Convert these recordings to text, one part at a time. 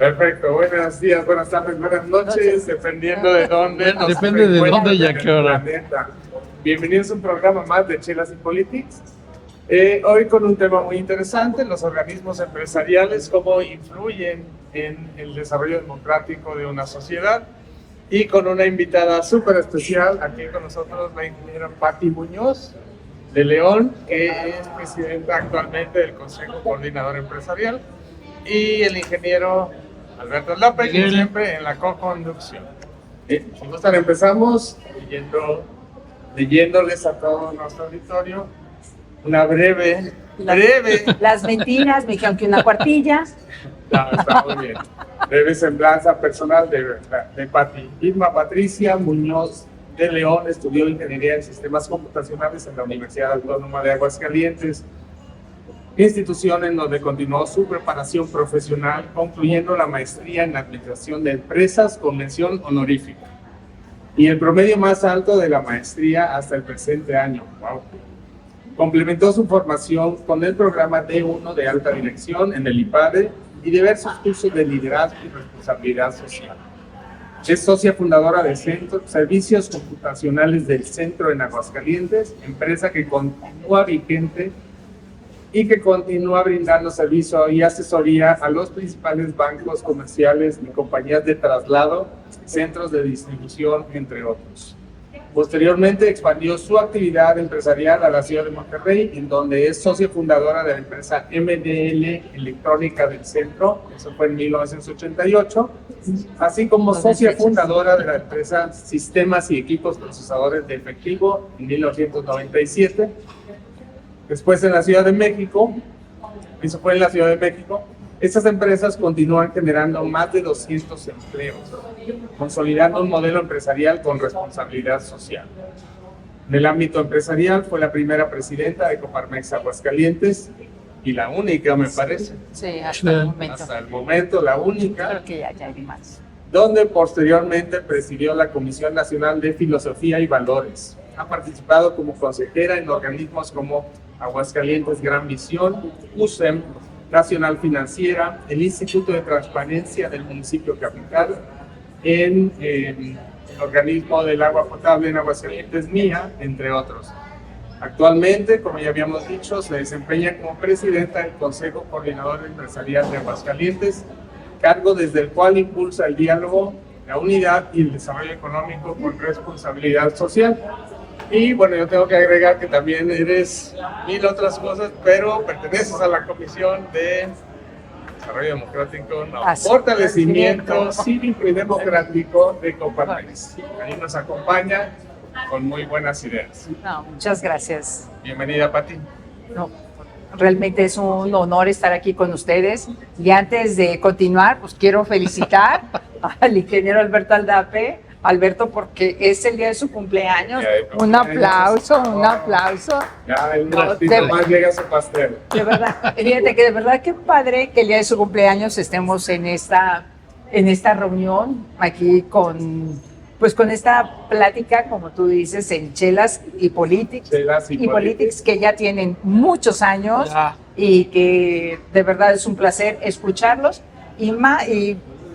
Perfecto, buenos días, buenas tardes, buenas noches, dependiendo de dónde nos Depende de dónde y a en qué el hora. planeta. Bienvenidos a un programa más de Chelas y Politics. Hoy con un tema muy interesante, los organismos empresariales, cómo influyen en el desarrollo democrático de una sociedad. Y con una invitada súper especial, aquí con nosotros la ingeniera Patti Muñoz de León, que es presidenta actualmente del Consejo Coordinador Empresarial, y el ingeniero Alberto López, como siempre, en la co-conducción. Si gustan, empezamos leyéndoles a todo nuestro auditorio una breve. Las mentiras, me dijeron que una cuartilla. No, está muy bien. Breve semblanza personal de Patti. Irma Patricia Muñoz de León estudió Ingeniería en Sistemas Computacionales en la Universidad Autónoma de Aguascalientes, institución en donde continuó su preparación profesional, concluyendo la maestría en Administración de Empresas con mención honorífica y el promedio más alto de la maestría hasta el presente año. Wow. Complementó su formación con el programa D1 de Alta Dirección en el IPADE y diversos cursos de liderazgo y responsabilidad social. Es socia fundadora de Servicios Computacionales del Centro en Aguascalientes, empresa que continúa vigente y que continúa brindando servicio y asesoría a los principales bancos comerciales y compañías de traslado, centros de distribución, entre otros. Posteriormente expandió su actividad empresarial a la ciudad de Monterrey, en donde es socia fundadora de la empresa MDL Electrónica del Centro, eso fue en 1988, así como socia fundadora de la empresa Sistemas y Equipos Procesadores de Efectivo en 1997. Después en la Ciudad de México, eso fue en la Ciudad de México, estas empresas continúan generando más de 200 empleos, consolidando un modelo empresarial con responsabilidad social. En el ámbito empresarial fue la primera presidenta de Coparmex Aguascalientes y la única, me parece. Sí, hasta el momento. Hasta el momento, la única. Creo que ya hay más. Donde posteriormente presidió la Comisión Nacional de Filosofía y Valores. Ha participado como consejera en organismos como Aguascalientes Gran Visión, USEM, Nacional Financiera, el Instituto de Transparencia del Municipio Capital, en el organismo del agua potable en Aguascalientes, MIA, entre otros. Actualmente, como ya habíamos dicho, se desempeña como presidenta del Consejo Coordinador Empresarial de Aguascalientes, cargo desde el cual impulsa el diálogo, la unidad y el desarrollo económico con responsabilidad social. Y bueno, yo tengo que agregar que también eres mil otras cosas, pero perteneces a la Comisión de Desarrollo Democrático, Fortalecimiento Cívico y Democrático de Coparmex. Ahí nos acompaña con muy buenas ideas. No, muchas gracias. Bienvenida, Patti. No, realmente es un honor estar aquí con ustedes. Y antes de continuar, pues quiero felicitar al ingeniero Alberto Aldape. Alberto, porque es el día de su cumpleaños. Un aplauso, un aplauso. Ya, en un ratito más llega su pastel. De verdad, fíjate que de verdad qué padre que el día de su cumpleaños estemos en esta reunión aquí con esta plática, como tú dices, en Chelas y Politics. Chelas y Politics, que ya tienen muchos años y que de verdad es un placer escucharlos y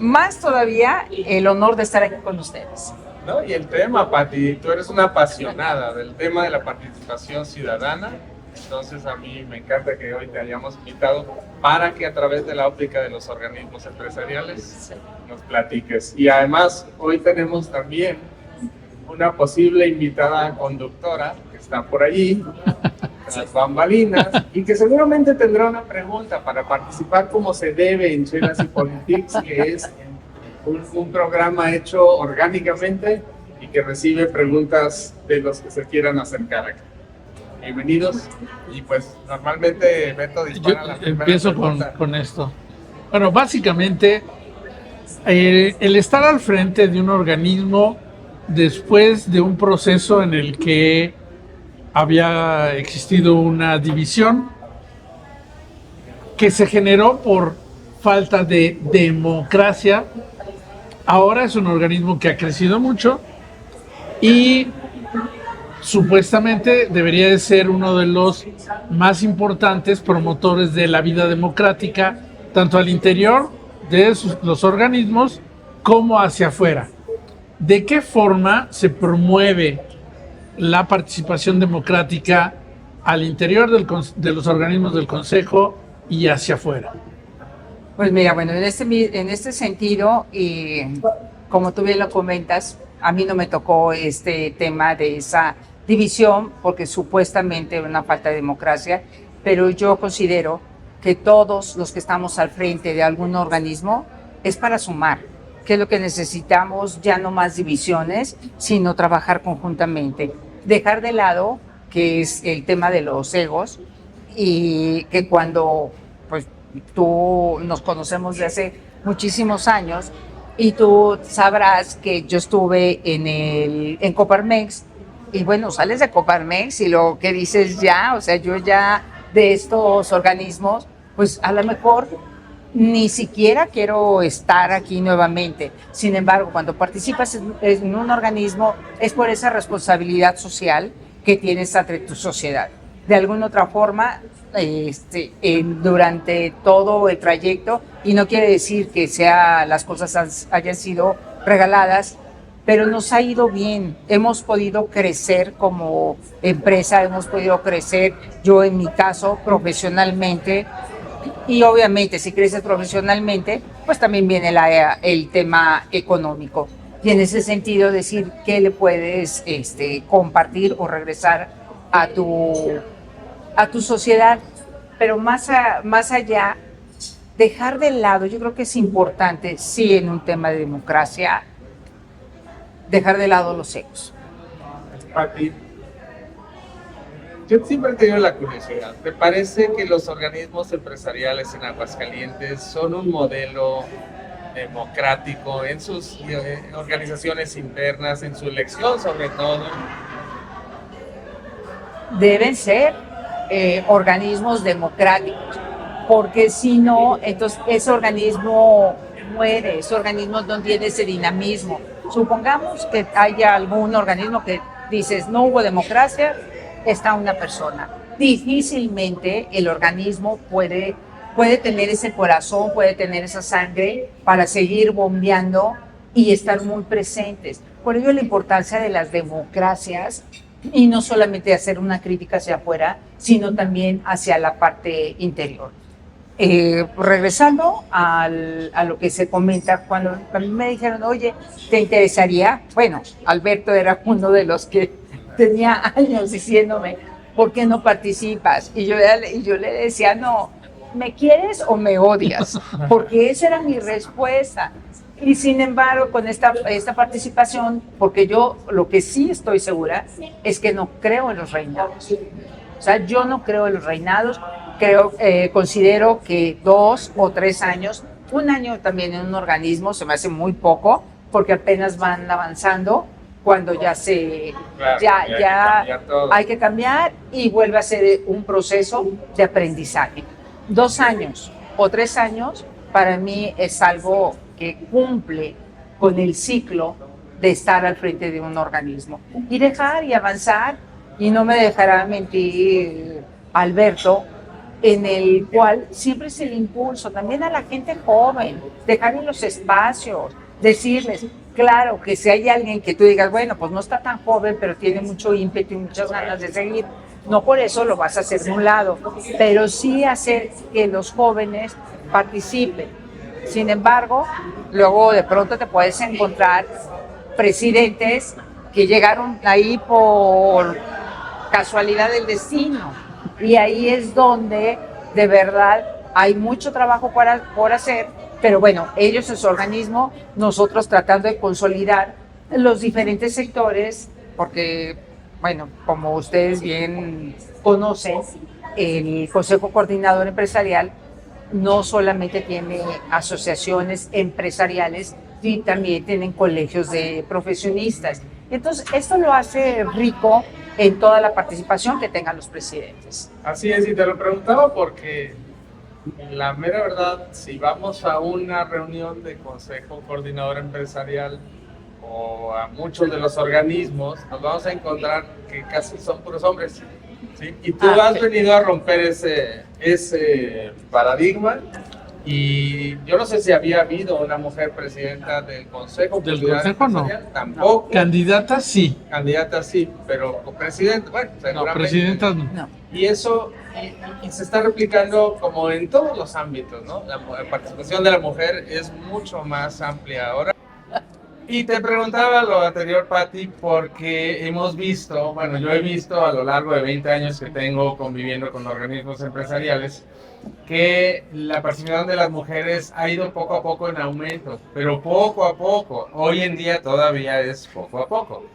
más todavía el honor de estar aquí con ustedes. ¿No? Y el tema, Patti, tú eres una apasionada del tema de la participación ciudadana, entonces a mí me encanta que hoy te hayamos invitado para que a través de la óptica de los organismos empresariales nos platiques. Y además hoy tenemos también una posible invitada conductora que está por allí, las bambalinas, y que seguramente tendrá una pregunta para participar como se debe en Chelas y Politics, que es un programa hecho orgánicamente y que recibe preguntas de los que se quieran acercar aquí. Bienvenidos, y pues normalmente Beto dispara la primera empiezo con esto. Bueno, básicamente el estar al frente de un organismo después de un proceso en el que había existido una división que se generó por falta de democracia. Ahora es un organismo que ha crecido mucho y supuestamente debería de ser uno de los más importantes promotores de la vida democrática, tanto al interior de los organismos como hacia afuera. ¿De qué forma se promueve la participación democrática al interior de los organismos del Consejo y hacia afuera? Pues mira, bueno, en este sentido, y como tú bien lo comentas, a mí no me tocó este tema de esa división porque supuestamente era una falta de democracia, pero yo considero que todos los que estamos al frente de algún organismo es para sumar, que es lo que necesitamos, ya no más divisiones, sino trabajar conjuntamente. Dejar de lado, que es el tema de los egos, y que cuando pues tú nos conocemos de hace muchísimos años, y tú sabrás que yo estuve en Coparmex, y bueno, sales de Coparmex y lo que dices ya, o sea, yo ya de estos organismos, pues a lo mejor ni siquiera quiero estar aquí nuevamente. Sin embargo, cuando participas en un organismo es por esa responsabilidad social que tienes ante tu sociedad. De alguna otra forma, durante todo el trayecto, y no quiere decir que las cosas hayan sido regaladas, pero nos ha ido bien, hemos podido crecer como empresa, hemos podido crecer, yo en mi caso, profesionalmente, y obviamente si creces profesionalmente, pues también viene el tema económico. Y en ese sentido decir qué le puedes compartir o regresar a tu sociedad, pero más allá, dejar de lado, yo creo que es importante, sí, en un tema de democracia, dejar de lado los egos. Pati, yo siempre he tenido la curiosidad. ¿Te parece que los organismos empresariales en Aguascalientes son un modelo democrático en sus organizaciones internas, en su elección sobre todo? Deben ser organismos democráticos, porque si no, entonces ese organismo muere, ese organismo no tiene ese dinamismo. Supongamos que haya algún organismo que dices no hubo democracia, está una persona. Difícilmente el organismo puede tener ese corazón, puede tener esa sangre para seguir bombeando y estar muy presentes. Por ello la importancia de las democracias, y no solamente hacer una crítica hacia afuera, sino también hacia la parte interior. Regresando a lo que se comenta, cuando a mí me dijeron, oye, ¿te interesaría? Bueno, Alberto era uno de los que tenía años diciéndome, ¿por qué no participas? Y yo le decía, no, ¿me quieres o me odias? Porque esa era mi respuesta. Y sin embargo, con esta participación, porque yo lo que sí estoy segura es que no creo en los reinados. O sea, yo no creo en los reinados. Considero que 2 o 3 años, un año también en un organismo se me hace muy poco, porque apenas van avanzando, cuando ya hay que cambiar y vuelve a ser un proceso de aprendizaje. 2 años o 3 años para mí es algo que cumple con el ciclo de estar al frente de un organismo y dejar y avanzar, y no me dejará mentir Alberto, en el cual siempre es el impulso también a la gente joven, dejarles los espacios, decirles, claro, que si hay alguien que tú digas, bueno, pues no está tan joven, pero tiene mucho ímpetu y muchas ganas de seguir, no por eso lo vas a hacer de un lado, pero sí hacer que los jóvenes participen. Sin embargo, luego de pronto te puedes encontrar presidentes que llegaron ahí por casualidad del destino, y ahí es donde de verdad hay mucho trabajo por hacer, pero bueno, ellos en su organismo, nosotros tratando de consolidar los diferentes sectores, porque bueno, como ustedes bien conocen, el Consejo Coordinador Empresarial no solamente tiene asociaciones empresariales, y también tienen colegios de profesionistas. Entonces, esto lo hace rico en toda la participación que tengan los presidentes. Así es, y te lo preguntaba porque la mera verdad, si vamos a una reunión de Consejo Coordinador Empresarial o a muchos de los organismos, nos vamos a encontrar que casi son puros hombres, ¿sí? Y tú has venido a romper ese paradigma Y yo no sé si había habido una mujer presidenta del Consejo. Del Cultural Consejo, no. Empresarial, tampoco. Candidata sí. Candidata sí, pero presidenta, bueno, No, seguramente. presidentas no. No. Y eso y se está replicando como en todos los ámbitos, ¿no? La participación de la mujer es mucho más amplia ahora. Y te preguntaba lo anterior, Patti, porque hemos visto, bueno, yo he visto a lo largo de 20 años que tengo conviviendo con organismos empresariales, que la participación de las mujeres ha ido poco a poco en aumento, pero poco a poco. Hoy en día todavía es poco a poco.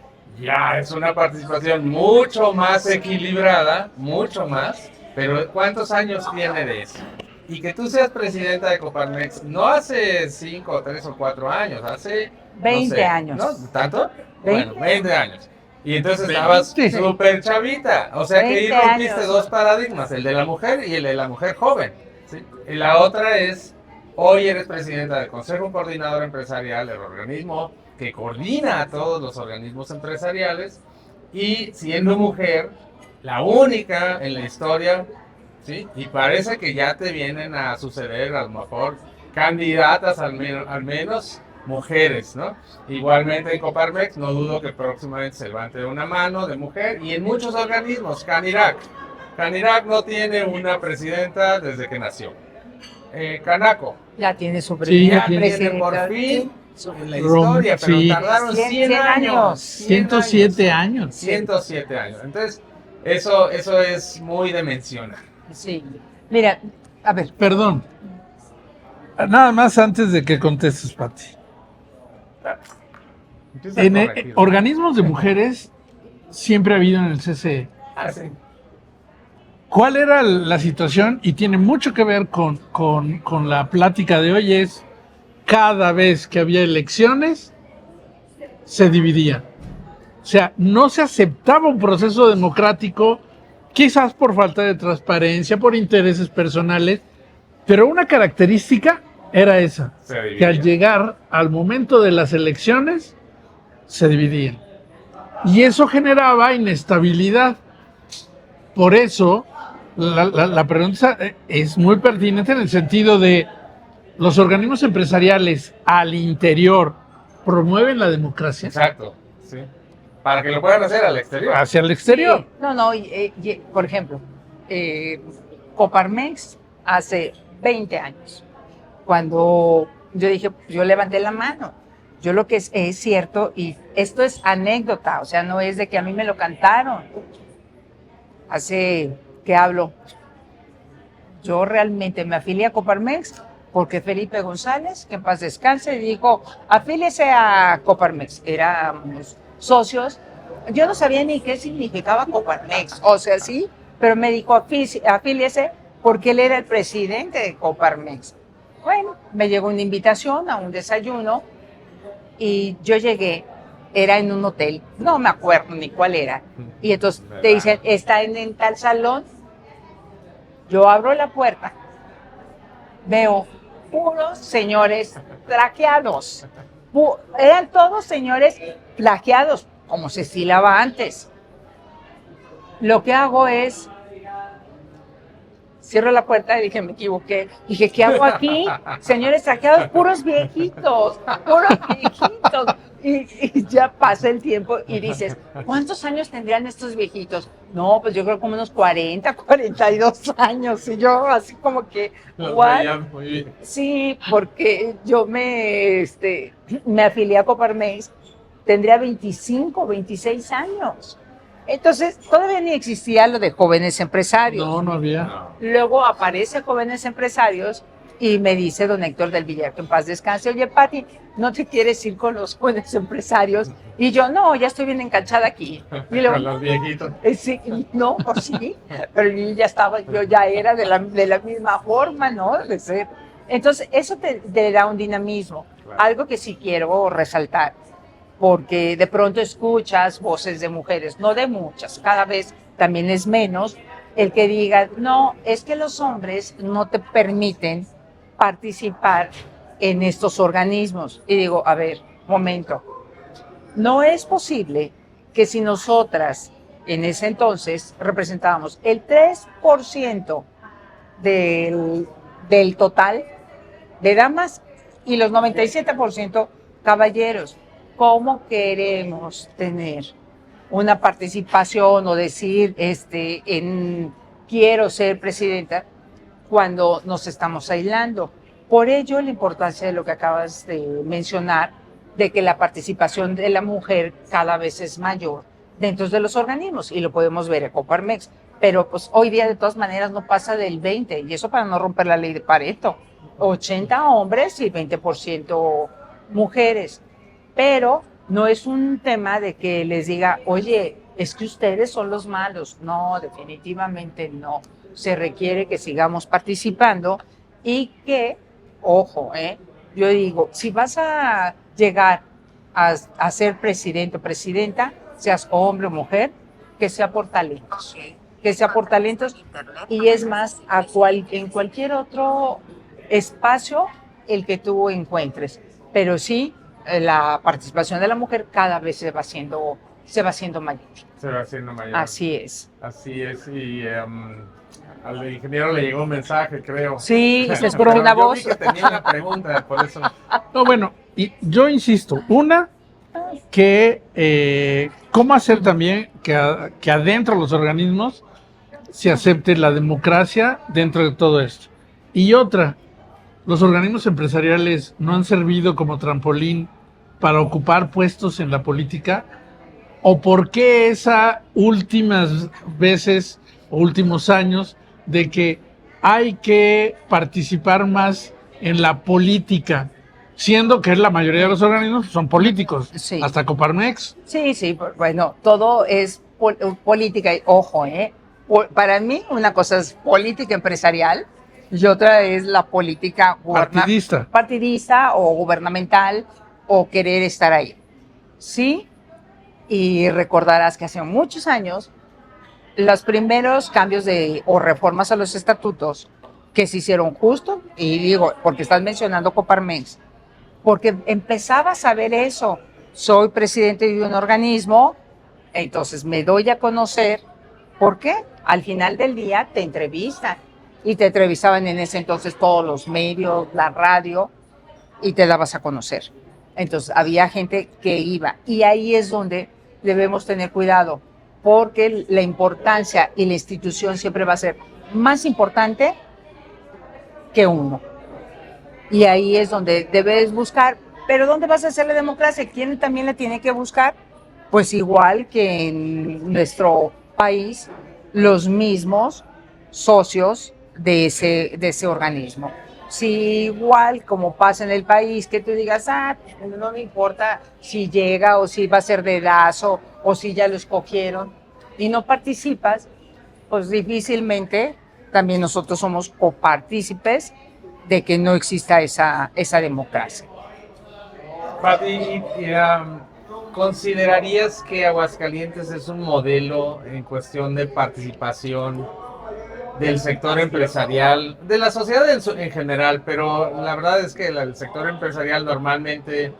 Ya es una participación mucho más equilibrada, mucho más, pero ¿cuántos años tiene de eso? Y que tú seas presidenta de Coparmex no hace 5, 3 o 4 años, hace 20 no sé, años. ¿no? ¿Tanto? 20. Bueno, 20 años. Y entonces 20. estabas súper chavita. O sea que ahí 20 rompiste años. dos paradigmas, el de la mujer y el de la mujer joven. ¿Sí? Y la otra es, hoy eres presidenta del Consejo Coordinador Empresarial, el organismo que coordina a todos los organismos empresariales, y siendo mujer, la única en la historia, ¿sí? Y parece que ya te vienen a suceder a lo mejor candidatas al menos mujeres, ¿no? Igualmente en Coparmex, no dudo que próximamente se levante una mano de mujer, y en muchos organismos, Canirac. Canirac no tiene una presidenta desde que nació. Canaco, Ya tiene su Sí, primera ya tiene presidenta. por fin Sí. en la historia, pero Sí. tardaron 100 años. 107 años. 107 años. Entonces, eso es muy de mencionar. Sí. Mira, a ver, Perdón. Nada más antes de que contestes, Pati. Empieza a En corregir. organismos de mujeres siempre ha habido en el CCE. Ah, sí. ¿Cuál era la situación? Y tiene mucho que ver con la plática de hoy, es cada vez que había elecciones, se dividían. O sea, no se aceptaba un proceso democrático, quizás por falta de transparencia, por intereses personales, pero una característica era esa, Se dividía. que al llegar al momento de las elecciones, se dividían. Y eso generaba inestabilidad. Por eso, la pregunta es muy pertinente en el sentido de los organismos empresariales al interior promueven la democracia Exacto, sí. Para que lo puedan hacer al exterior. hacia el exterior. sí, no, por ejemplo, Coparmex hace 20 años, cuando yo dije, yo levanté la mano. Yo lo que es cierto, y esto es anécdota, o sea, no es de que a mí me lo cantaron. Hace, ¿qué hablo? Yo realmente me afilié a Coparmex porque Felipe González, que en paz descanse, dijo, afíliese a Coparmex. Éramos socios. Yo no sabía ni qué significaba Coparmex, o sea, sí, pero me dijo, afíliese porque él era el presidente de Coparmex. Bueno, me llegó una invitación a un desayuno y yo llegué, era en un hotel, no me acuerdo ni cuál era, y entonces te dicen, está en tal salón. Yo abro la puerta, veo puros señores trajeados, eran todos señores plagiados, como se estilaba antes. Lo que hago es, cierro la puerta y dije, me equivoqué. Dije, ¿qué hago aquí? Señores trajeados, puros viejitos, puros viejitos. Y ya pasa el tiempo y dices, ¿cuántos años tendrían estos viejitos? No, pues yo creo como unos 40, 42 años. Y yo así como que, ¿what? Muy bien. Sí, porque yo me afilié a Coparmex, tendría 25, 26 años. Entonces, todavía ni existía lo de jóvenes empresarios. No había. No. Luego aparece Jóvenes Empresarios y me dice don Héctor del Villar, que en paz descanse, oye, Pati, ¿no te quieres ir con los jóvenes empresarios? Y yo, no, ya estoy bien enganchada aquí. Y luego, Con los viejitos. sí, no, pues sí, pero yo ya era de la misma forma, ¿no? De ser. Entonces, eso te da un dinamismo. Claro. Algo que sí quiero resaltar, porque de pronto escuchas voces de mujeres, no de muchas, cada vez también es menos, el que diga, no, es que los hombres no te permiten participar en estos organismos. Y digo, a ver, momento, no es posible que si nosotras en ese entonces representábamos el 3% del total, de damas y los 97% caballeros. ¿Cómo queremos tener una participación o decir quiero ser presidenta cuando nos estamos aislando? Por ello la importancia de lo que acabas de mencionar, de que la participación de la mujer cada vez es mayor dentro de los organismos, y lo podemos ver en Coparmex, pero pues hoy día de todas maneras no pasa del 20, y eso para no romper la ley de Pareto, 80 hombres y 20% mujeres, pero no es un tema de que les diga, oye, es que ustedes son los malos. No, definitivamente no. Se requiere que sigamos participando y que, ojo, yo digo, si vas a llegar a ser presidente o presidenta, seas hombre o mujer, que sea por talentos. Que sea por talentos, y es más, en cualquier otro espacio el que tú encuentres. Pero sí, la participación de la mujer cada vez se va haciendo mayor. Se va haciendo mayor. Así es. Así es, y al ingeniero le llegó un mensaje, creo. Sí, se escuchó Pero una yo voz. vi que tenía una pregunta, por eso. No, bueno, y yo insisto, que cómo hacer también que adentro de los organismos se acepte la democracia dentro de todo esto. Y otra, los organismos empresariales no han servido como trampolín para ocupar puestos en la política, o por qué esa últimas veces o últimos años de que hay que participar más en la política, siendo que la mayoría de los organismos son políticos, Sí. hasta Coparmex. Sí, bueno, todo es política, y ojo, para mí una cosa es política empresarial y otra es la política partidista o gubernamental, o querer estar ahí. Sí, y recordarás que hace muchos años los primeros cambios o reformas a los estatutos que se hicieron justo, y digo, porque estás mencionando Coparmex, porque empezabas a ver eso. Soy presidente de un organismo, entonces me doy a conocer. ¿Por qué? Al final del día te entrevistan, y te entrevistaban en ese entonces todos los medios, la radio, y te dabas a conocer. Entonces había gente que iba, y ahí es donde debemos tener cuidado, porque la importancia y la institución siempre va a ser más importante que uno. Y ahí es donde debes buscar. Pero ¿dónde vas a hacer la democracia? ¿Quién también la tiene que buscar? Pues igual que en nuestro país, los mismos socios de ese organismo. Si igual como pasa en el país, que tú digas, no me importa si llega o si va a ser dedazo o si ya lo escogieron, y no participas, pues difícilmente también nosotros somos copartícipes de que no exista esa democracia. Pati, ¿considerarías que Aguascalientes es un modelo en cuestión de participación del sector empresarial, de la sociedad en general? Pero la verdad es que el sector empresarial normalmente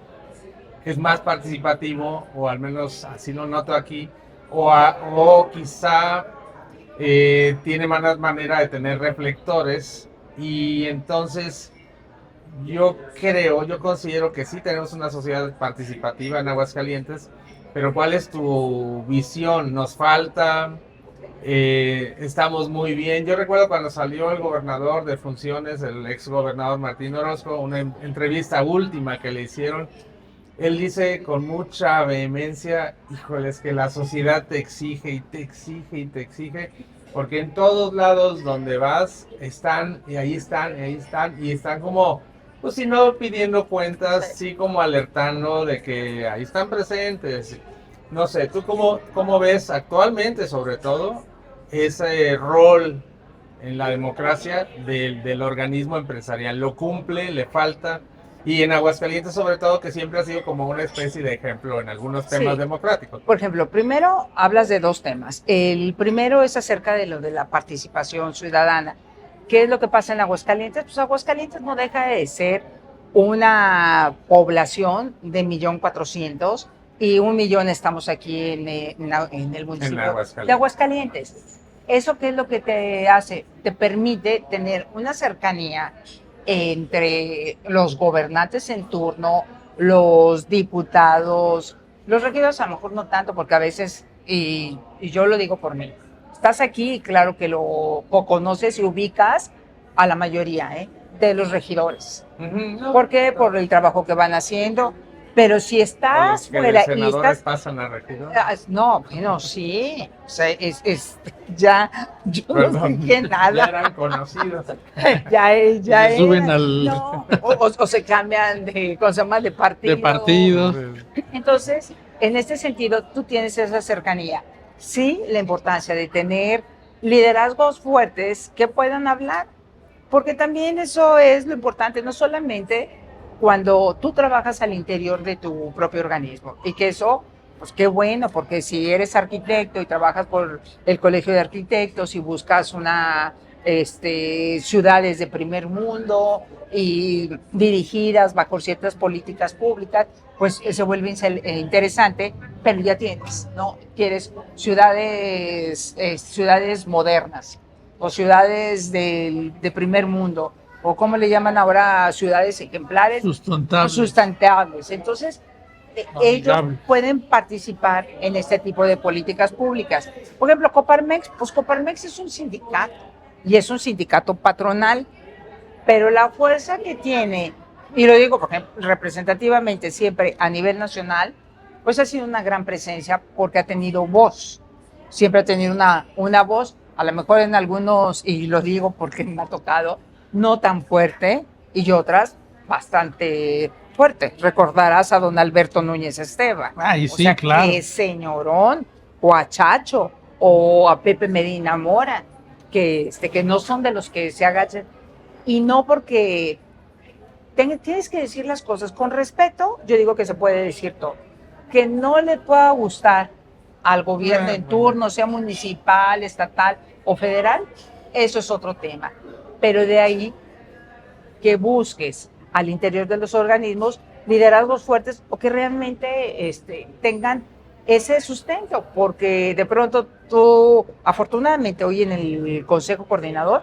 es más participativo, o al menos así lo noto aquí, o quizá tiene más manera de tener reflectores, y entonces yo considero que sí tenemos una sociedad participativa en Aguascalientes, pero ¿cuál es tu visión? ¿Nos falta? Estamos muy bien. Yo recuerdo cuando salió el gobernador de funciones, el ex gobernador Martín Orozco, una entrevista última que le hicieron, él dice con mucha vehemencia, híjole, es que la sociedad te exige y te exige y te exige, porque en todos lados donde vas están, y ahí están, y ahí están, y están como, pues si no pidiendo cuentas, sí como alertando de que ahí están presentes. No sé, ¿tú cómo ves actualmente, sobre todo, ese rol en la democracia del organismo empresarial? ¿Lo cumple? ¿Le falta? Y en Aguascalientes, sobre todo, que siempre ha sido como una especie de ejemplo en algunos temas democráticos. Por ejemplo, primero hablas de dos temas. El primero es acerca de lo de la participación ciudadana. ¿Qué es lo que pasa en Aguascalientes? Pues Aguascalientes no deja de ser una población de 1.400.000, y 1 millón estamos aquí en el municipio de Aguascalientes. ¿Eso qué es lo que te hace? Te permite tener una cercanía entre los gobernantes en turno, los diputados, los regidores a lo mejor no tanto, porque a veces, y yo lo digo por mí, estás aquí y claro que lo conoces y ubicas a la mayoría de los regidores. ¿Por qué? Por el trabajo que van haciendo. Pero si estás Que fuera los y senadores estás... pasan a regidor. No, bueno, sí. O sea, ya, yo no Perdón, dije ya nada. eran conocidos. Ya Se suben era. al- No, o se cambian de, ¿cómo se llama? De partido. De partidos. Entonces, en este sentido, tú tienes esa cercanía. Sí, la importancia de tener liderazgos fuertes que puedan hablar, porque también eso es lo importante, no solamente cuando tú trabajas al interior de tu propio organismo, y que eso, pues qué bueno, porque si eres arquitecto y trabajas por el Colegio de Arquitectos y buscas ciudades de primer mundo y dirigidas bajo ciertas políticas públicas, pues se vuelve interesante, pero ya tienes, ¿no? Quieres ciudades modernas o ciudades de primer mundo, o como le llaman ahora, ciudades ejemplares, sustentables. Entonces, ellos pueden participar en este tipo de políticas públicas. Por ejemplo, Coparmex, pues Coparmex es un sindicato y es un sindicato patronal, pero la fuerza que tiene, y lo digo por ejemplo, representativamente siempre a nivel nacional, pues ha sido una gran presencia porque ha tenido voz, siempre ha tenido una voz, a lo mejor en algunos, y lo digo porque me ha tocado, no tan fuerte, y otras bastante fuerte. Recordarás a don Alberto Núñez Esteban. Ay, sí, claro. Que señorón, o a Chacho, o a Pepe Medina Mora, que no son de los que se agachan, y no porque tienes que decir las cosas con respeto. Yo digo que se puede decir todo. Que no le pueda gustar al gobierno en turno, sea municipal, estatal o federal, eso es otro tema. Pero de ahí que busques al interior de los organismos liderazgos fuertes o que realmente tengan ese sustento, porque de pronto tú, afortunadamente hoy en el Consejo Coordinador,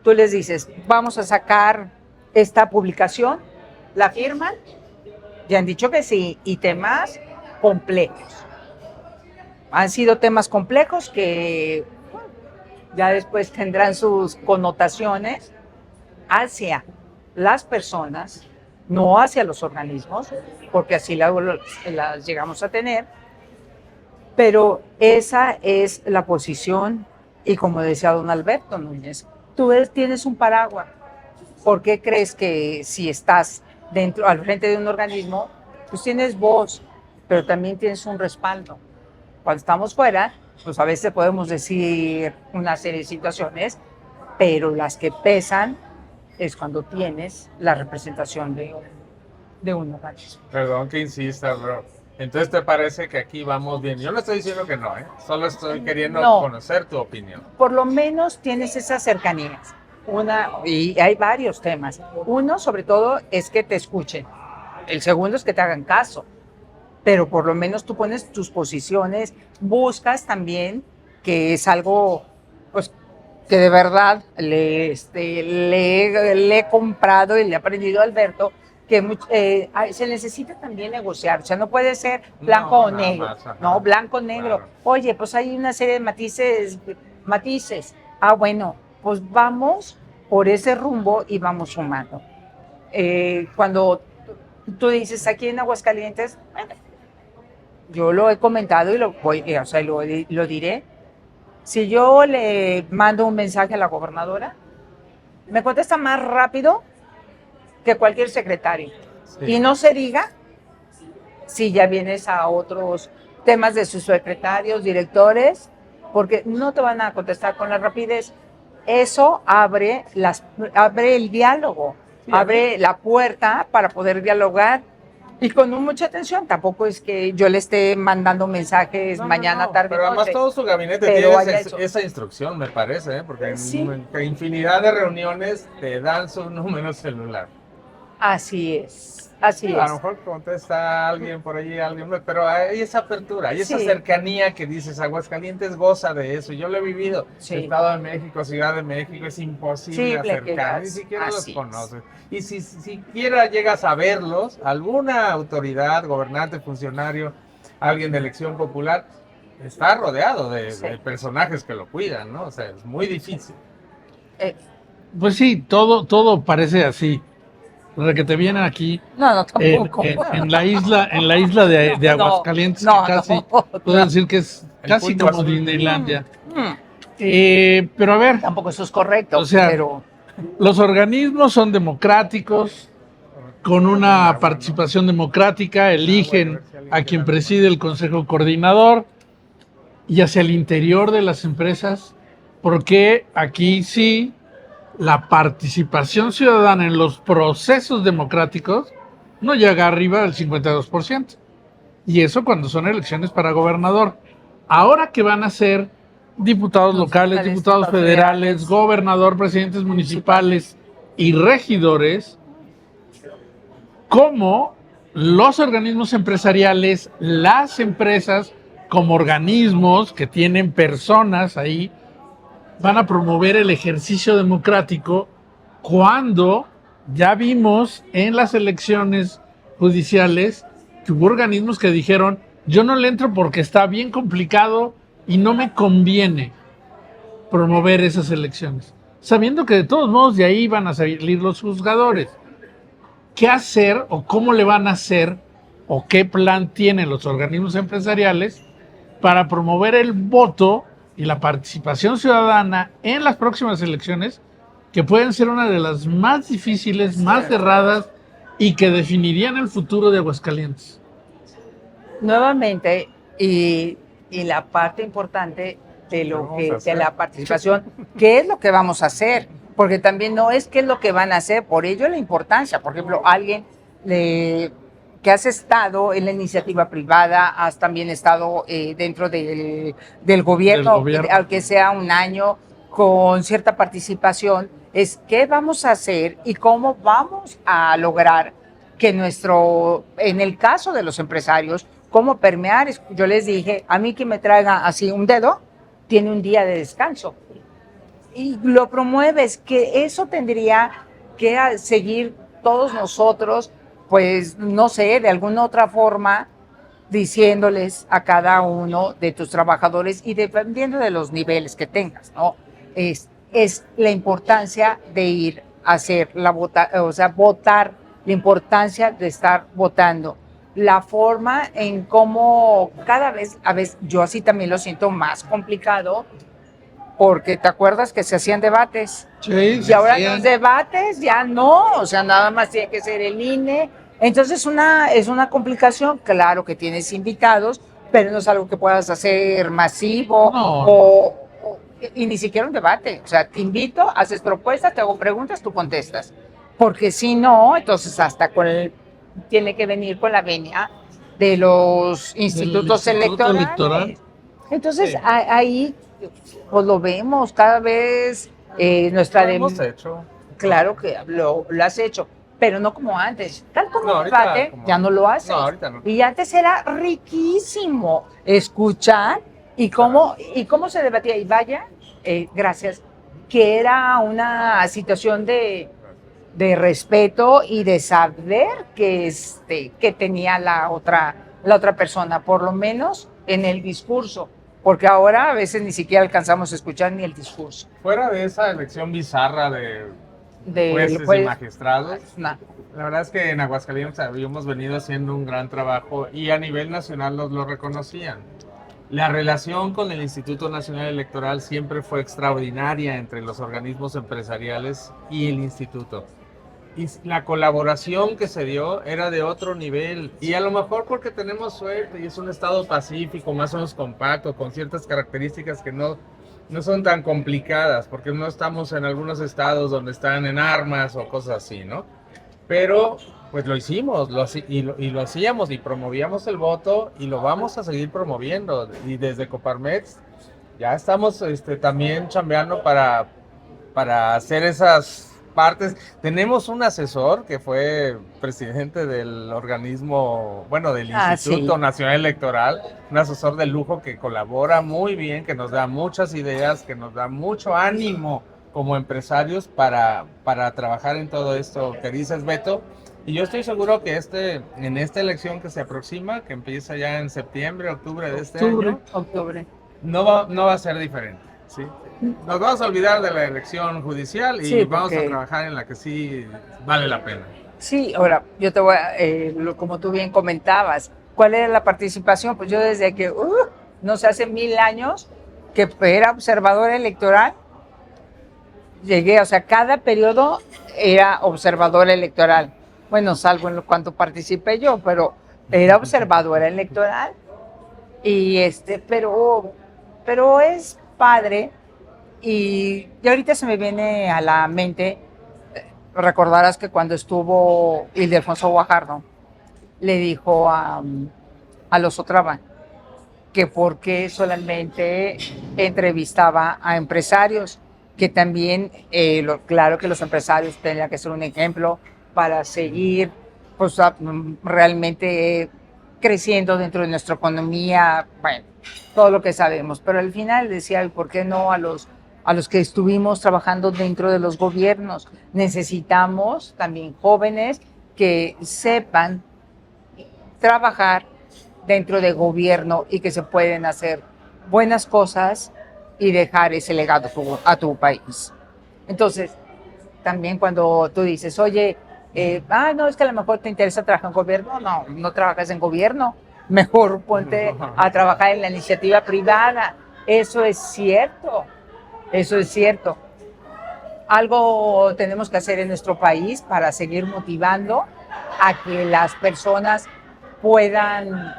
tú les dices, vamos a sacar esta publicación, la firman, ya han dicho que sí, y temas complejos. Han sido temas complejos que ya después tendrán sus connotaciones hacia las personas, no hacia los organismos, porque así las llegamos a tener, pero esa es la posición, y como decía don Alberto Núñez, tú tienes un paraguas. ¿Por qué crees que si estás al frente de un organismo, pues tienes voz, pero también tienes un respaldo? Cuando estamos fuera, pues a veces podemos decir una serie de situaciones, pero las que pesan es cuando tienes la representación de un organismo. Perdón que insista, bro. Entonces, ¿te parece que aquí vamos bien? Yo no estoy diciendo que no, solo estoy queriendo conocer tu opinión. Por lo menos tienes esas cercanías. Y hay varios temas. Uno, sobre todo, es que te escuchen. El segundo es que te hagan caso. Pero por lo menos tú pones tus posiciones, buscas también, que es algo pues, que de verdad le he comprado y le he aprendido a Alberto, que se necesita también negociar. O sea, no puede ser blanco o negro. No, blanco o negro. Claro. Oye, pues hay una serie de matices. Ah, bueno, pues vamos por ese rumbo y vamos sumando. Cuando tú dices aquí en Aguascalientes, bueno, yo lo he comentado y lo diré. Si yo le mando un mensaje a la gobernadora, me contesta más rápido que cualquier secretario. Sí. Y no se diga si ya vienes a otros temas de sus secretarios, directores, porque no te van a contestar con la rapidez. Eso abre el diálogo, sí, abre la puerta para poder dialogar. Y con mucha atención, tampoco es que yo le esté mandando mensajes mañana, tarde, pero además todo su gabinete tiene esa instrucción, me parece, porque sí, en infinidad de reuniones te dan su número celular. Así es, así A lo es. mejor contesta alguien por allí, pero hay esa apertura, hay esa Sí. cercanía que dices, Aguascalientes goza de eso. Yo lo he vivido. Sí. Estado de México, Ciudad de México, es imposible Sí, le acercar, ni quedas, siquiera los así es. conoces. Y si siquiera llegas a verlos, alguna autoridad, gobernante, funcionario, alguien de elección popular, está rodeado Sí. de personajes que lo cuidan, ¿no? O sea, es muy difícil. Eh, Pues sí, todo parece así. Desde que te vienen aquí no, en, tampoco. en la isla de No, Aguascalientes, no, que casi no, puedo claro. decir que es El casi punto como azul. Disneylandia. Mm, Pero a ver, tampoco eso es correcto, o sea, pero los organismos son democráticos, con una participación democrática, eligen a quien preside el Consejo Coordinador y hacia el interior de las empresas, porque aquí sí la participación ciudadana en los procesos democráticos no llega arriba del 52%. Y eso cuando son elecciones para gobernador. Ahora que van a ser diputados locales, diputados federales, gobernador, presidentes municipales y regidores, como los organismos empresariales, las empresas como organismos que tienen personas ahí, van a promover el ejercicio democrático cuando ya vimos en las elecciones judiciales que hubo organismos que dijeron, yo no le entro porque está bien complicado y no me conviene promover esas elecciones, sabiendo que de todos modos de ahí van a salir los juzgadores. ¿Qué hacer o cómo le van a hacer o qué plan tienen los organismos empresariales para promover el voto y la participación ciudadana en las próximas elecciones, que pueden ser una de las más difíciles, más cerradas y que definirían el futuro de Aguascalientes? nuevamente, y la parte importante de lo que de la participación, ¿qué es lo que vamos a hacer? Porque también no es qué es lo que van a hacer, por ello la importancia. Por ejemplo, alguien que has estado en la iniciativa privada, has también estado dentro del gobierno, aunque sea un año, con cierta participación, es qué vamos a hacer y cómo vamos a lograr que en el caso de los empresarios, cómo permear. Yo les dije, a mí que me traiga así un dedo, tiene un día de descanso. Y lo promueves, que eso tendría que seguir todos nosotros, pues no sé, de alguna otra forma, diciéndoles a cada uno de tus trabajadores y dependiendo de los niveles que tengas, ¿no? Es la importancia de ir a hacer votar, la importancia de estar votando, la forma en cómo cada vez, a veces yo así también lo siento más complicado, porque te acuerdas que se hacían debates. Sí, y ahora los debates ya no, o sea, nada más tiene que ser el INE. Entonces es una complicación. Claro que tienes invitados, pero no es algo que puedas hacer masivo y ni siquiera un debate. O sea, te invito, haces propuestas, te hago preguntas, tú contestas. Porque si no, entonces hasta tiene que venir con la venia de los institutos electorales. Entonces sí. Ahí pues lo vemos cada vez nuestra Lo hemos hecho. Claro que lo has hecho, pero no como antes. Tal como el debate, ya no lo haces. No, ahorita no. Y antes era riquísimo escuchar y cómo se debatía. Y vaya, gracias, que era una situación de respeto y de saber que tenía la otra persona, por lo menos en el discurso. Porque ahora a veces ni siquiera alcanzamos a escuchar ni el discurso. Fuera de esa elección bizarra de jueces y magistrados, la verdad es que en Aguascalientes habíamos venido haciendo un gran trabajo y a nivel nacional nos lo reconocían. La relación con el Instituto Nacional Electoral siempre fue extraordinaria entre los organismos empresariales y el instituto. Y la colaboración que se dio era de otro nivel. Y a lo mejor porque tenemos suerte y es un estado pacífico, más o menos compacto, con ciertas características que no son tan complicadas, porque no estamos en algunos estados donde están en armas o cosas así, ¿no? Pero pues lo hicimos, lo hacíamos y promovíamos el voto y lo vamos a seguir promoviendo. Y desde Coparmex ya estamos también chambeando para hacer esas partes. Tenemos un asesor que fue presidente del organismo, bueno, del Instituto Sí. Nacional Electoral, un asesor de lujo que colabora muy bien, que nos da muchas ideas, que nos da mucho ánimo como empresarios para trabajar en todo esto que dices, Beto. Y yo estoy seguro que en esta elección que se aproxima, que empieza ya en septiembre, octubre de este año, Octubre. no va a ser diferente, ¿sí? Nos vamos a olvidar de la elección judicial y Sí, vamos a porque- trabajar en la que sí vale la pena. Sí, ahora, yo te voy a, como tú bien comentabas, ¿cuál era la participación? Pues yo desde que, no sé, hace 1000 años, que era observador electoral, llegué, o sea, cada periodo era observador electoral. Bueno, salvo en lo cuanto participé yo, pero era observadora electoral. Y pero es padre y ahorita se me viene a la mente, recordarás que cuando estuvo Ildefonso Guajardo, le dijo a los Otrava que por qué solamente entrevistaba a empresarios, que también, claro que los empresarios tenían que ser un ejemplo para seguir pues, realmente creciendo dentro de nuestra economía, bueno, todo lo que sabemos. Pero al final decía, ¿y por qué no a los que estuvimos trabajando dentro de los gobiernos? Necesitamos también jóvenes que sepan trabajar dentro de gobierno y que se pueden hacer buenas cosas y dejar ese legado a tu país. Entonces, también cuando tú dices, oye, no, es que a lo mejor te interesa trabajar en gobierno, no trabajas en gobierno, mejor ponte a trabajar en la iniciativa privada. Eso es cierto, eso es cierto. Algo tenemos que hacer en nuestro país para seguir motivando a que las personas puedan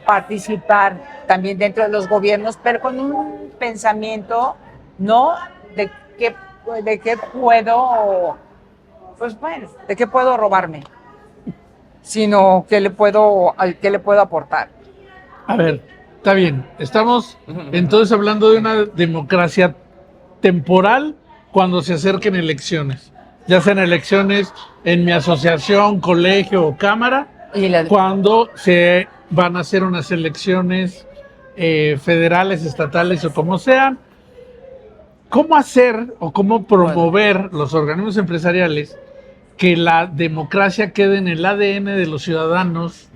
participar también dentro de los gobiernos, pero con un pensamiento no de qué puedo, pues bueno, de qué puedo robarme, sino qué le puedo aportar. A ver, está bien. Estamos entonces hablando de una democracia temporal cuando se acerquen elecciones. Ya sean elecciones en mi asociación, colegio o cámara, cuando se van a hacer unas elecciones federales, estatales o como sean. ¿Cómo hacer o cómo promover los organismos empresariales que la democracia quede en el ADN de los ciudadanos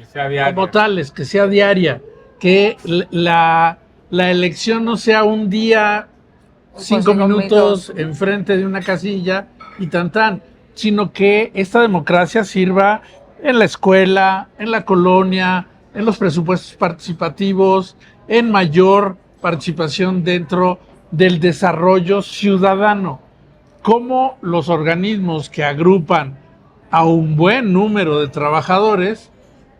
como tales, que sea diaria, que la elección no sea un día, 5 minutos enfrente de una casilla y tan, sino que esta democracia sirva en la escuela, en la colonia, en los presupuestos participativos, en mayor participación dentro del desarrollo ciudadano? ¿Cómo los organismos que agrupan a un buen número de trabajadores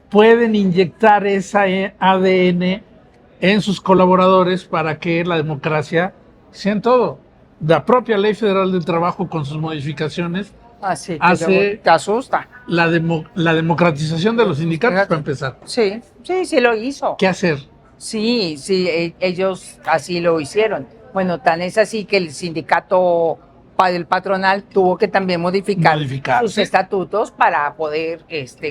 pueden inyectar esa ADN en sus colaboradores para que la democracia sea en todo? La propia Ley Federal del Trabajo, con sus modificaciones, hace te asusta. la democratización de los sindicatos, para empezar. Sí lo hizo. ¿Qué hacer? Sí, ellos así lo hicieron. Bueno, tan es así que el sindicato del patronal tuvo que también modificar sus estatutos para poder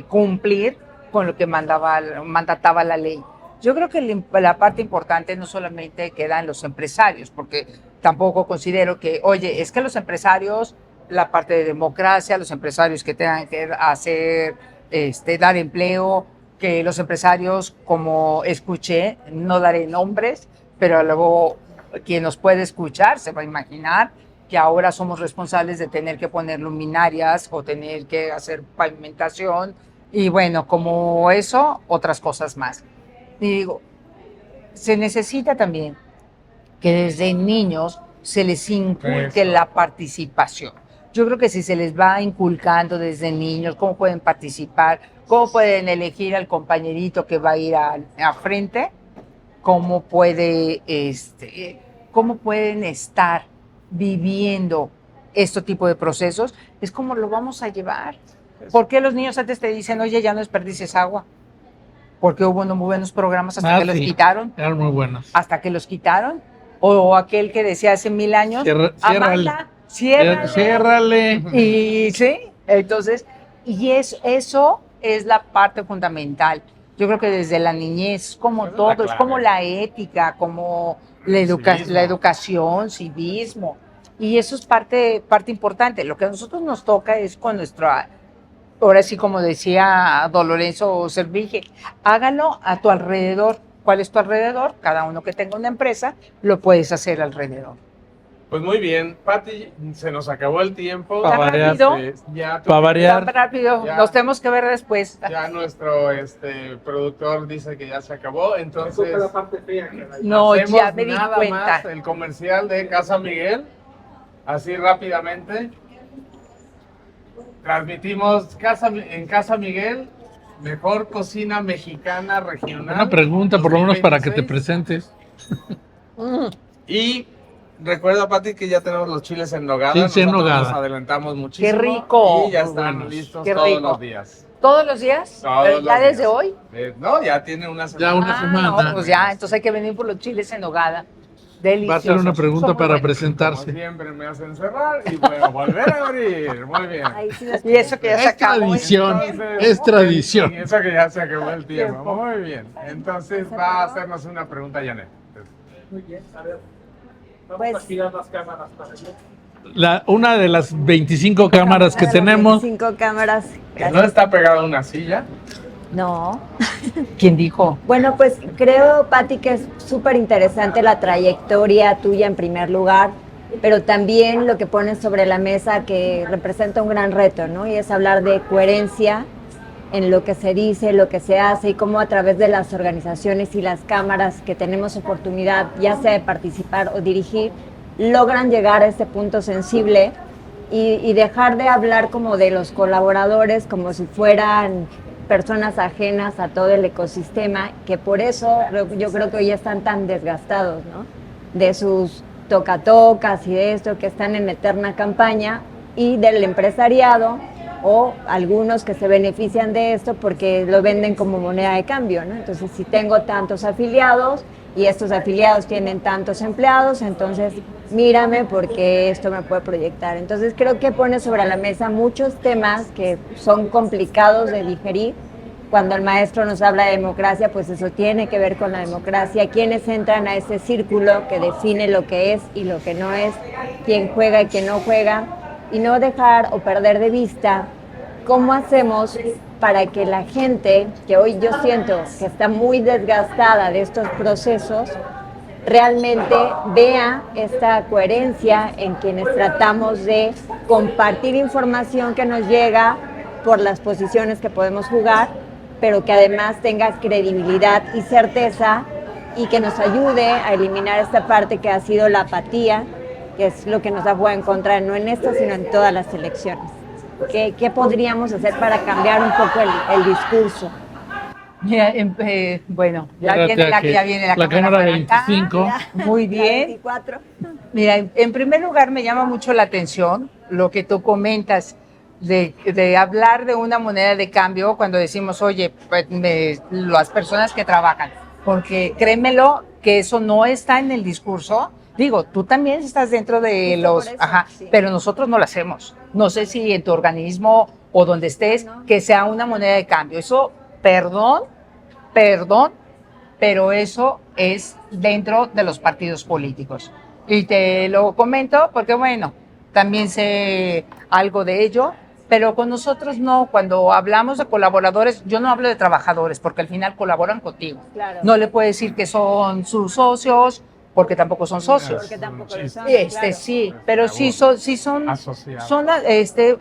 cumplir con lo que mandataba la ley. Yo creo que la parte importante no solamente queda en los empresarios, porque tampoco considero que, oye, es que los empresarios, la parte de democracia, los empresarios que tengan que hacer, dar empleo, que los empresarios, como escuché, no daré nombres, pero luego quien nos puede escuchar se va a imaginar que ahora somos responsables de tener que poner luminarias o tener que hacer pavimentación y bueno, como eso, otras cosas más. Y digo, se necesita también que desde niños se les inculque la participación. Yo creo que si se les va inculcando desde niños cómo pueden participar, cómo pueden elegir al compañerito que va a ir a frente, cómo pueden estar viviendo este tipo de procesos, es como lo vamos a llevar. ¿Por qué los niños antes te dicen, oye, ya no desperdicies agua? Porque hubo muy buenos programas hasta que los quitaron. Eran muy buenos. Hasta que los quitaron. O aquel que decía hace 1000 años, Ciérrale. Y sí, entonces, eso es la parte fundamental. Yo creo que desde la niñez, como Esa es la todo, es clave. como la ética, como Civismo. la educación, civismo. Y eso es parte importante. Lo que a nosotros nos toca es con nuestra, ahora sí, como decía don Lorenzo Servige, hágalo a tu alrededor. ¿Cuál es tu alrededor? Cada uno que tenga una empresa, lo puedes hacer alrededor. Pues muy bien, Pati, se nos acabó el tiempo. Pa' variar. Ya, Pa' variar. Tan rápido, Ya. nos tenemos que ver después. ya nuestro productor dice que ya se acabó, entonces No, hacemos ya me di nada cuenta. más el comercial de Casa Miguel, así rápidamente. Transmitimos en Casa Miguel, mejor cocina mexicana regional. Una pregunta, por lo menos para que te 2026. presentes. Y recuerda, Pati, que ya tenemos los chiles en nogada. Chiles en Nosotros nogada. nos adelantamos muchísimo. ¡Qué rico! Y ya Muy están buenos. listos Qué todos rico. los días. ¿Todos los días? Todos ¿Pero los ya desde días. hoy? No, ya tiene una semana. Ya una semana. No, pues ya, entonces hay que venir por los chiles en nogada. Va a Deliciosos. ser una pregunta Son muy para buenos. Como presentarse. siempre me hacen cerrar y puedo volver a abrir. Muy bien. Ahí sí las- Y eso que ya se Es acabó. tradición. Entonces, Es tradición. y eso que ya se acabó el tiempo. Muy bien. Entonces va a hacernos una pregunta, Janet. Pues, Una de las 25 cámaras que a las tenemos. 25 cámaras. ¿No está pegado a una silla? No. ¿Quién dijo? Bueno, pues creo, Pati, que es súper interesante la trayectoria tuya en primer lugar, pero también lo que pones sobre la mesa que representa un gran reto, ¿no? Y es hablar de coherencia en lo que se dice, lo que se hace y cómo a través de las organizaciones y las cámaras que tenemos oportunidad, ya sea de participar o dirigir, logran llegar a este punto sensible y dejar de hablar como de los colaboradores como si fueran personas ajenas a todo el ecosistema, que por eso yo creo que hoy están tan desgastados, ¿no? De sus tocatocas y de esto que están en eterna campaña y del empresariado o algunos que se benefician de esto porque lo venden como moneda de cambio, ¿no? Entonces, si tengo tantos afiliados y estos afiliados tienen tantos empleados, entonces mírame porque esto me puede proyectar. Entonces, creo que pone sobre la mesa muchos temas que son complicados de digerir. Cuando el maestro nos habla de democracia, pues eso tiene que ver con la democracia, quiénes entran a ese círculo que define lo que es y lo que no es, quién juega y quién no juega, y no dejar o perder de vista cómo hacemos para que la gente, que hoy yo siento que está muy desgastada de estos procesos, realmente vea esta coherencia en quienes tratamos de compartir información que nos llega por las posiciones que podemos jugar, pero que además tenga credibilidad y certeza y que nos ayude a eliminar esta parte que ha sido la apatía, que es lo que nos ha jugado en contra, no en esta, sino en todas las elecciones. ¿Qué podríamos hacer para cambiar un poco el discurso? Mira, bueno, ya Espérate viene la la cámara cámara para acá. 25. Muy bien. 24. Mira, en primer lugar me llama mucho la atención lo que tú comentas de hablar de una moneda de cambio cuando decimos, oye, pues, las personas que trabajan, porque créemelo que eso no está en el discurso. Digo, tú también estás dentro de Justo los, por eso, ajá, sí. pero nosotros no lo hacemos. No sé si en tu organismo o donde estés, No. que sea una moneda de cambio. Eso, perdón, pero eso es dentro de los partidos políticos. Y te lo comento porque, bueno, también sé algo de ello, pero con nosotros no. Cuando hablamos de colaboradores, yo no hablo de trabajadores, porque al final colaboran contigo. Claro. No le puedes decir que son sus socios, porque tampoco son socios. Porque tampoco lo son, Este claro. sí, pero sí son Asociados. son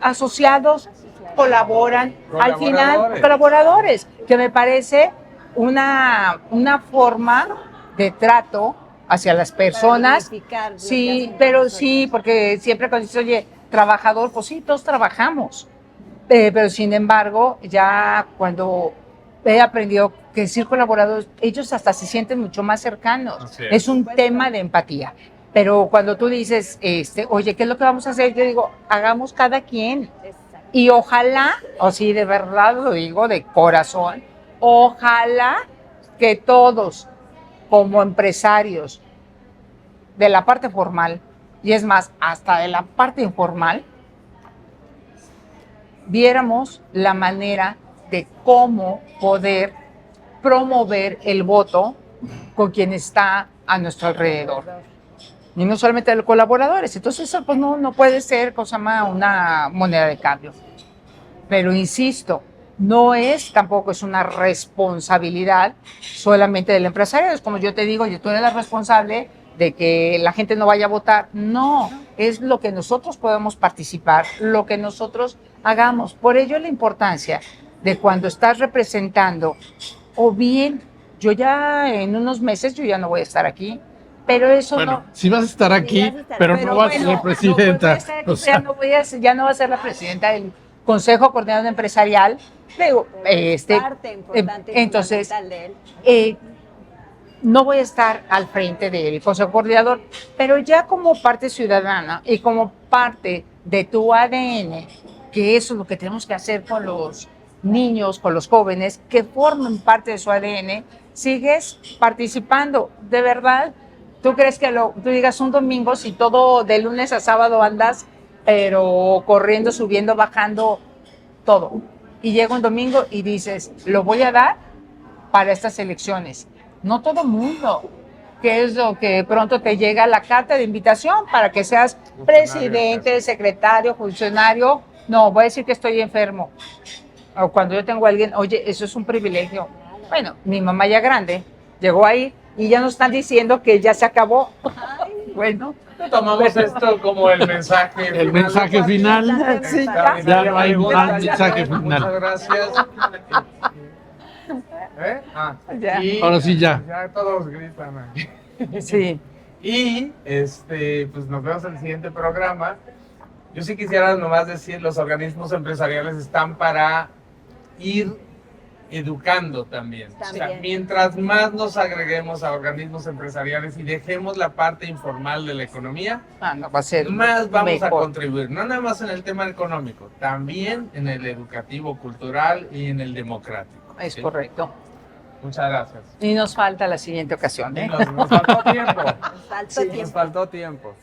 asociados, colaboran, al final Colaboradores. colaboradores, que me parece una forma de trato hacia las personas. dignificar lo que Sí, hacen pero las sí, personas. porque siempre cuando dices, oye, trabajador, pues sí, todos trabajamos. Pero sin embargo, ya cuando he aprendido que decir colaboradores, ellos hasta se sienten mucho más cercanos. Así Es es. un tema de empatía. Pero cuando tú dices, oye, ¿qué es lo que vamos a hacer? Yo digo, hagamos cada quien. Exacto. Y ojalá, o sí, de verdad lo digo de corazón, ojalá que todos, como empresarios de la parte formal, y es más, hasta de la parte informal, viéramos la manera de cómo poder promover el voto con quien está a nuestro alrededor. Y no solamente de los colaboradores. Entonces, eso pues no puede ser cosa más una moneda de cambio. Pero insisto, tampoco es una responsabilidad solamente del empresario. Es como yo te digo, tú eres la responsable de que la gente no vaya a votar. No, es lo que nosotros podemos participar, lo que nosotros hagamos. Por ello la importancia de cuando estás representando, o bien, yo ya en unos meses, yo ya no voy a estar aquí, pero eso Bueno, no... sí vas a estar aquí, Sí vas a estar, pero Pero no vas a bueno, ser presidenta. no voy a estar aquí, O sea, ya no va a ser la presidenta del Consejo Coordinador Empresarial. Digo, Parte importante y entonces, fundamental de él. no voy a estar al frente del Consejo Coordinador, pero ya como parte ciudadana y como parte de tu ADN, que eso es lo que tenemos que hacer con los niños, con los jóvenes, que formen parte de su ADN, sigues participando. De verdad, ¿tú crees que tú digas un domingo, si todo de lunes a sábado andas, pero corriendo, subiendo, bajando, todo? Y llega un domingo y dices, lo voy a dar para estas elecciones. No todo mundo, que es lo que pronto te llega la carta de invitación para que seas presidente, secretario, funcionario. No, voy a decir que estoy enfermo. O cuando yo tengo a alguien, oye, eso es un privilegio. Bueno, mi mamá ya grande llegó ahí y ya nos están diciendo que ya se acabó. Bueno, Tomamos esto como el mensaje el mensaje final. Sí, ya no hay Pregunta, más mensaje Muchas final. gracias. Ya. Y Ahora sí ya. Ya todos gritan aquí. sí. Y pues nos vemos en el siguiente programa. Yo sí quisiera nomás decir, los organismos empresariales están para ir educando también. O sea, También. mientras más nos agreguemos a organismos empresariales y dejemos la parte informal de la economía, No, va a ser más vamos a mejor. contribuir, no nada más en el tema económico, también en el educativo, cultural y en el democrático. Es ¿sí? correcto. Muchas gracias. Y nos falta la siguiente ocasión, Y ¿eh? nos faltó tiempo. Falta Sí. tiempo. Nos faltó tiempo.